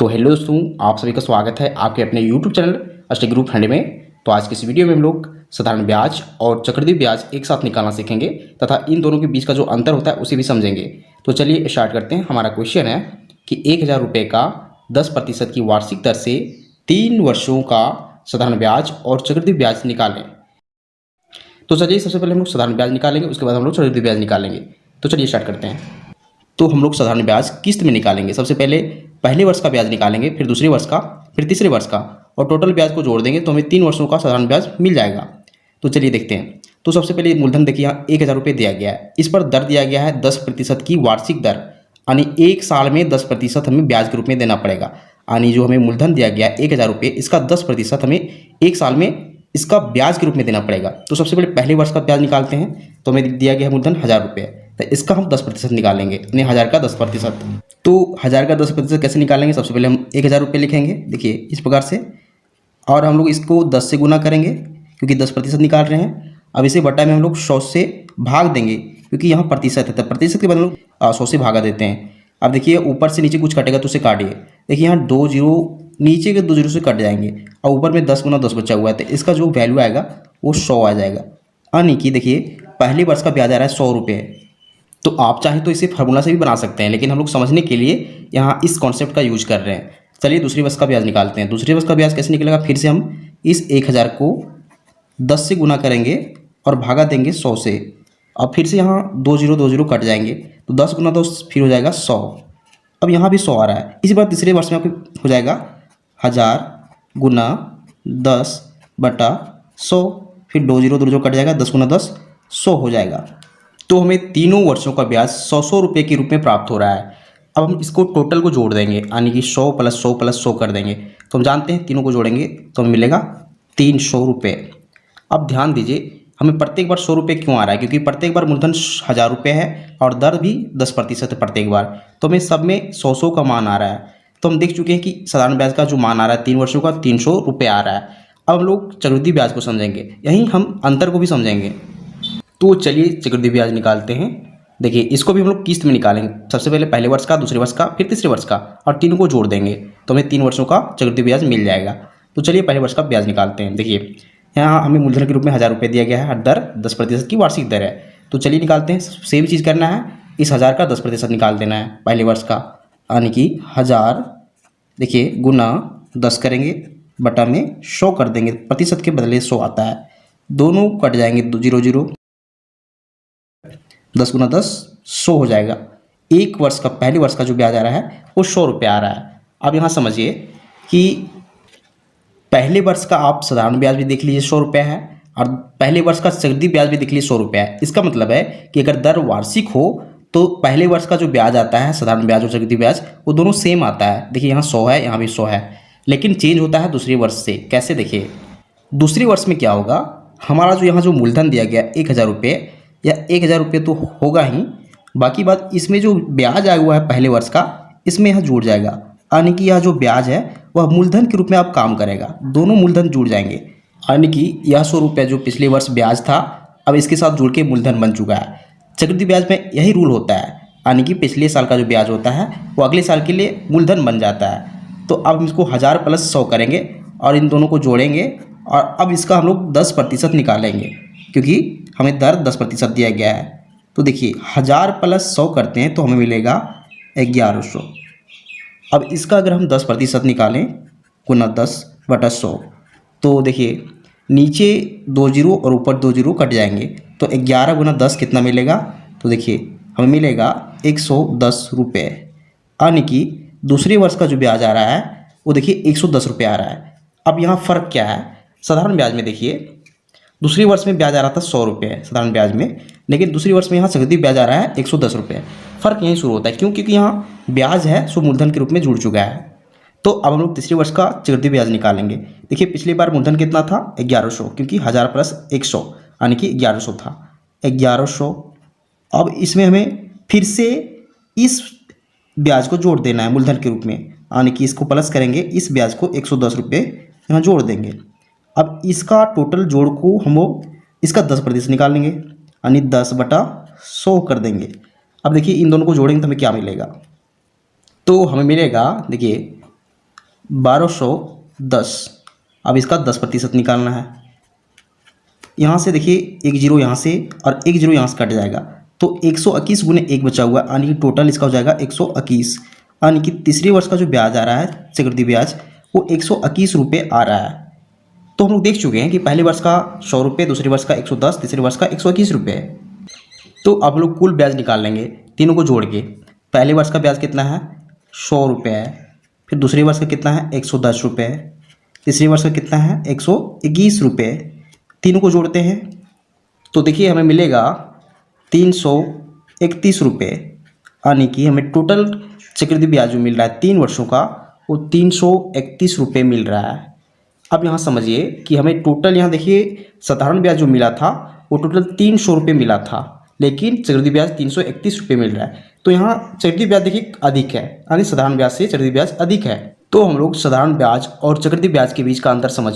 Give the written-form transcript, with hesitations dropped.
तो हेलो दोस्तों, आप सभी का स्वागत है आपके अपने YouTube channel stay group fund में। तो आज की इस वीडियो में हम लोग साधारण ब्याज और चक्रवृद्धि ब्याज एक साथ निकालना सीखेंगे तथा इन दोनों के बीच का जो अंतर होता है उसे भी समझेंगे। तो चलिए स्टार्ट करते हैं। हमारा क्वेश्चन है कि 1000 रुपये का 10% की वार्षिक दर से 3 वर्षों का साधारण ब्याज और चक्रवृद्धि ब्याज निकालें। तो चलिए सबसे पहले हम लोग साधारण ब्याज निकालेंगे, उसके बाद हम लोग चक्रवृद्धि ब्याज निकालेंगे। तो चलिए स्टार्ट करते हैं। तो हम लोग साधारण ब्याज किस्त में निकालेंगे। सबसे पहले पहले वर्ष का ब्याज निकालेंगे, फिर दूसरे वर्ष का, फिर तीसरे वर्ष का, और टोटल ब्याज को जोड़ देंगे तो हमें 3 वर्षों का साधारण ब्याज मिल जाएगा। तो चलिए देखते हैं। तो सबसे पहले मूलधन देखिए, यहाँ 1000 रुपये दिया गया है, इस पर दर दिया गया है 10% की वार्षिक दर, यानी एक साल में 10% हमें ब्याज के रूप में देना पड़ेगा। यानी जो हमें मूलधन दिया गया है 1000 रुपये, इसका 10% हमें एक साल में इसका ब्याज के रूप में देना पड़ेगा। तो सबसे पहले पहले वर्ष का ब्याज निकालते हैं। तो हमें दिया गया है मूलधन 1000 रुपये, तो इसका हम 10% निकालेंगे, यानी 1000 का 10%। तो 1000 का 10% कैसे निकालेंगे? सबसे पहले हम 1000 रुपये लिखेंगे, देखिए इस प्रकार से, और हम लोग इसको 10 से गुना करेंगे क्योंकि 10% निकाल रहे हैं। अब इसे बटा में हम लोग 100 से भाग देंगे क्योंकि यहाँ प्रतिशत है, तो प्रतिशत के बाद हम लोग 100 से भागा देते हैं। अब देखिए ऊपर से नीचे कुछ कटेगा तो उसे काटिए। देखिए यहाँ 2 जीरो, नीचे के 2 जीरो से कट जाएंगे और ऊपर में 10 गुना 10 बचा हुआ है, तो इसका जो वैल्यू आएगा वो 100 आ जाएगा। यानी कि देखिए पहले वर्ष का ब्याज आ रहा है 100 रुपये। तो आप चाहे तो इसे फार्मूला से भी बना सकते हैं, लेकिन हम लोग समझने के लिए यहाँ इस कॉन्सेप्ट का यूज कर रहे हैं। चलिए दूसरी वर्ष का ब्याज निकालते हैं। दूसरे वर्ष का ब्याज कैसे निकलेगा? फिर से हम इस 1000 को 10 से गुना करेंगे और भागा देंगे 100 से। अब फिर से यहाँ 2 जीरो कट जाएंगे, तो 10 गुना 10 फिर हो जाएगा 100। अब यहाँ भी 100 आ रहा है। इसी बार तीसरे वर्ष में आपको हो जाएगा 1000 गुना 10 बटा 100, फिर 2 जीरो कट जाएगा, 10 गुना 10 100 हो जाएगा। तो हमें तीनों वर्षों का ब्याज 100 रुपये के रूप में प्राप्त हो रहा है। अब हम इसको टोटल को जोड़ देंगे, यानी कि 100 + 100 + 100 कर देंगे। तो हम जानते हैं तीनों को जोड़ेंगे तो हमें मिलेगा 300 रुपये। अब ध्यान दीजिए, हमें प्रत्येक बार 100 रुपये क्यों आ रहा है? क्योंकि प्रत्येक बार मूलधन 1000 रुपये है और दर भी 10% है प्रत्येक बार, तो हमें सब में 100 का मान आ रहा है। तो हम देख चुके हैं कि साधारण ब्याज का जो मान आ रहा है 3 वर्षों का 300 रुपये आ रहा है। अब हम लोग चक्रवृद्धि ब्याज को समझेंगे, यहीं हम अंतर को भी समझेंगे। तो चलिए चक्रवृद्धि ब्याज निकालते हैं। देखिए इसको भी हम लोग किस्त में निकालेंगे। सबसे पहले पहले वर्ष का, दूसरे वर्ष का, फिर तीसरे वर्ष का, और तीनों को जोड़ देंगे तो हमें 3 वर्षों का चक्रवृद्धि ब्याज मिल जाएगा। तो चलिए पहले वर्ष का ब्याज निकालते हैं। देखिए यहाँ हमें मूलधन के रूप में 1000 रुपये दिया गया है, दर 10% की वार्षिक दर है। तो चलिए निकालते हैं। सेम चीज़ करना है, इस 1000 का 10% निकाल देना है पहले वर्ष का, यानी कि 1000 देखिए गुना 10 करेंगे, बटा में 100 कर देंगे, प्रतिशत के बदले 100 आता है, दोनों कट जाएंगे 2 जीरो, 10 गुना 10 100 हो जाएगा। एक वर्ष का, पहले वर्ष का जो ब्याज आ रहा है वो 100 रुपये आ रहा है। अब यहाँ समझिए कि पहले वर्ष का आप साधारण ब्याज भी देख लीजिए 100 रुपये है, और पहले वर्ष का चक्रवृद्धि ब्याज भी देख लीजिए 100 रुपये है। इसका मतलब है कि अगर दर वार्षिक हो तो पहले वर्ष का जो ब्याज आता है साधारण ब्याज और चक्रवृद्धि ब्याज वो दोनों सेम आता है। देखिए यहाँ 100 है, यहाँ भी 100 है, लेकिन चेंज होता है दूसरे वर्ष से। कैसे? देखिए दूसरे वर्ष में क्या होगा, हमारा जो यहाँ जो मूलधन दिया गया 1000 रुपये, या 1000 रुपये तो होगा ही, बाकी बात इसमें जो ब्याज आया हुआ है पहले वर्ष का, इसमें यहाँ जुड़ जाएगा, यानी कि यह जो ब्याज है वह मूलधन के रूप में अब काम करेगा, दोनों मूलधन जुड़ जाएंगे। यानी कि यह 100 रुपये जो पिछले वर्ष ब्याज था अब इसके साथ जुड़ के मूलधन बन चुका है। चक्रवृद्धि ब्याज में यही रूल होता है, यानी कि पिछले साल का जो ब्याज होता है वो अगले साल के लिए मूलधन बन जाता है। तो अब हम इसको 1000 + 100 करेंगे और इन दोनों को जोड़ेंगे, और अब इसका हम लोग 10% निकालेंगे क्योंकि हमें दर 10% दिया गया है। तो देखिए 1000 + 100 करते हैं तो हमें मिलेगा 1100। अब इसका अगर हम 10% निकालें, गुना 10 बटा 100, तो देखिए नीचे 2 जीरो और ऊपर 2 जीरो कट जाएंगे, तो 11 गुना 10 कितना मिलेगा? तो देखिए हमें मिलेगा 110 रुपये। यानी कि दूसरे वर्ष का जो ब्याज आ रहा है वो देखिए 110 रुपये आ रहा है। अब यहाँ फ़र्क क्या है? साधारण ब्याज में देखिए दूसरे वर्ष में ब्याज आ रहा था 100 रुपये साधारण ब्याज में, लेकिन दूसरे वर्ष में यहाँ चक्रवृद्धि ब्याज आ रहा है 110 रुपये। फ़र्क यहीं शुरू होता है, क्यों? क्योंकि यहाँ ब्याज है सो मूलधन के रूप में जुड़ चुका है। तो अब हम लोग तीसरे वर्ष का चक्रवृद्धि ब्याज निकालेंगे। देखिए पिछली बार मूलधन कितना था? 1100, क्योंकि 1000 + 100 यानी कि 1100 था, 1100। अब इसमें हमें फिर से इस ब्याज को जोड़ देना है मूलधन के रूप में, यानी कि इसको प्लस करेंगे, इस ब्याज को 110 रुपये यहाँ जोड़ देंगे। अब इसका टोटल जोड़ को हम लोग इसका 10% निकालेंगे, यानी 10 बटा 100 कर देंगे। अब देखिए इन दोनों को जोड़ेंगे तो हमें क्या मिलेगा? तो हमें मिलेगा, देखिए 1210। अब इसका 10% निकालना है। यहाँ से देखिए एक जीरो यहाँ से और एक जीरो यहाँ से कट जाएगा, तो 121 गुने 1 बचा हुआ, यानी कि टोटल इसका हो जाएगा 121। यानी कि तीसरे वर्ष का जो ब्याज आ रहा है चक्रवृद्धि ब्याज वो 121 रुपये आ रहा है। तो हम लोग देख चुके हैं कि पहले वर्ष का 100 रुपये, दूसरे वर्ष का 110, तीसरे वर्ष का 121 रुपये। तो अब लोग कुल ब्याज निकाल लेंगे तीनों को जोड़ के। पहले वर्ष का ब्याज कितना है 100 रुपये है, फिर दूसरे वर्ष का कितना है 110 रुपये, तीसरे वर्ष का कितना है 121 रुपये। तीनों को जोड़ते हैं तो देखिए हमें मिलेगा 331 रुपये, यानी कि हमें टोटल चक्रवृद्धि ब्याज जो मिल रहा है 3 वर्षों का वो 331 रुपये मिल रहा है। अब यहाँ समझिए कि हमें टोटल यहाँ देखिए साधारण ब्याज जो मिला था वो टोटल 300 रुपये मिला था, लेकिन चक्रवृद्धि ब्याज 331 रुपये मिल रहा है। तो यहाँ चक्रवृद्धि ब्याज देखिए अधिक है, यानी साधारण ब्याज से चक्रवृद्धि ब्याज अधिक है। तो हम लोग साधारण ब्याज और चक्रवृद्धि ब्याज के बीच का अंतर समझ